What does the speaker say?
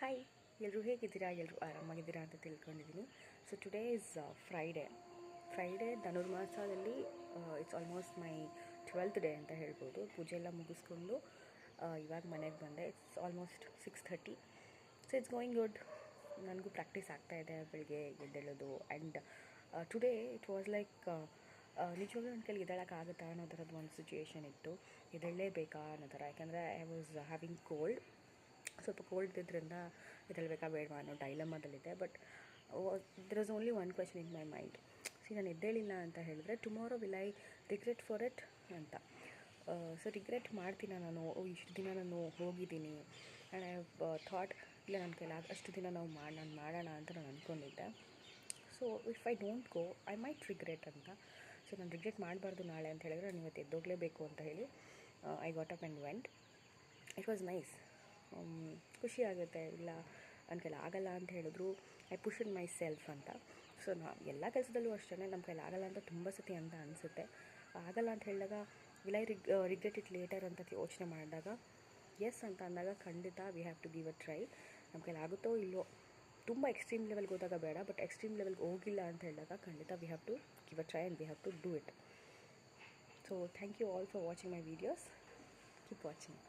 Hi, ಎಲ್ಲರೂ ಹೇಗಿದ್ದೀರಾ? ಎಲ್ಲರೂ ಆರಾಮಾಗಿದ್ದೀರಾ ಅಂತ ತಿಳ್ಕೊಂಡಿದ್ದೀನಿ. ಸೊ ಟುಡೇ ಇಸ್ ಫ್ರೈಡೇ ಧನುರ್ಮಾಸದಲ್ಲಿ. It's almost my 12th day ಅಂತ ಹೇಳ್ಬೋದು. ಪೂಜೆ ಎಲ್ಲ ಮುಗಿಸ್ಕೊಂಡು ಇವಾಗ ಮನೆಗೆ ಬಂದೆ. It's almost 6:30. So it's going good. ನನಗೂ ಪ್ರಾಕ್ಟೀಸ್ ಆಗ್ತಾಯಿದೆ ಬೆಳಿಗ್ಗೆ ಎದ್ದೇಳೋದು. And today it was like ನಿಜವಾಗ್ಲೂ ನನ್ನ ಕೈಲಿ ಎದ್ದೇಳೋಕ್ಕಾಗುತ್ತಾ ಅನ್ನೋ ಥರದ್ದು ಒಂದು ಸಿಚುಯೇಷನ್ ಇತ್ತು. ಎದ್ದೇಳಲೇಬೇಕಾ ಅನ್ನೋ ಥರ. ಯಾಕೆಂದರೆ ಐ ವಾಸ್ ಹ್ಯಾವಿಂಗ್ ಕೋಲ್ಡ್. ಸ್ವಲ್ಪ ಕೋಲ್ಡ್ ಇದ್ರಿಂದ ಎದ್ದೇಳಬೇಕಾ ಬೇಡವಾ ಅನ್ನೋ ಡೈಲಮಾದಲ್ಲಿದೆ. But there is only one question in my mind. ನಾನು ಎದ್ದೇಳಿಲ್ಲ ಅಂತ ಹೇಳಿದ್ರೆ tomorrow will I regret for it ಅಂತ. ಸೊ ರಿಗ್ರೆಟ್ ಮಾಡ್ತೀನ ನಾನು? ಇಷ್ಟು ದಿನ ನಾನು ಹೋಗಿದ್ದೀನಿ ಆ್ಯಂಡ್ ಐ ಹ್ಯಾವ್ ಥಾಟ್ ಇಲ್ಲ ನನ್ನ ಕೈಲಾಗ ಅಷ್ಟು ದಿನ ನಾನು ಮಾಡೋಣ ಅಂತ ನಾನು ಅಂದ್ಕೊಂಡಿದ್ದೆ. So if I don't go I might regret ಅಂತ. ಸೊ ನಾನು ರಿಗ್ರೆಟ್ ಮಾಡಬಾರ್ದು ನಾಳೆ ಅಂತ ಹೇಳಿದ್ರೆ ನಾನು ಇವತ್ತು ಎದ್ದೋಗಲೇಬೇಕು ಅಂತ ಹೇಳಿ I got up and vent. It was nice. ಖುಷಿ ಆಗುತ್ತೆ. ಇಲ್ಲ ನನ್ನ ಕೈಲಿ ಆಗಲ್ಲ ಅಂತ ಹೇಳಿದ್ರು ಐ ಪುಷ್ಡ್ ಮೈ ಸೆಲ್ಫ್ ಅಂತ. ಸೊ ಎಲ್ಲ ಕೆಲಸದಲ್ಲೂ ಅಷ್ಟೇ ನಮ್ಮ ಕೈಲಿ ಆಗಲ್ಲ ಅಂತ ತುಂಬ ಸತಿ ಅಂತ ಅನಿಸುತ್ತೆ. ಆಗಲ್ಲ ಅಂತ ಹೇಳಿದಾಗ will I regret it later ಅಂತ ಯೋಚನೆ ಮಾಡಿದಾಗ ಎಸ್ ಅಂತ ಅಂದಾಗ ಖಂಡಿತ we have to give a try. ನಮ್ಮ ಕೈಲಿ ಆಗುತ್ತೋ ಇಲ್ಲೋ, ತುಂಬ ಎಕ್ಸ್ಟ್ರೀಮ್ ಲೆವೆಲ್ಗೆ ಹೋದಾಗ ಬೇಡ, ಬಟ್ ಎಕ್ಸ್ಟ್ರೀಮ್ ಲೆವೆಲ್ಗೆ ಹೋಗಿಲ್ಲ ಅಂತ ಹೇಳಿದಾಗ ಖಂಡಿತ we have to give a try and we have to do it. So thank you all for watching my videos. Keep watching.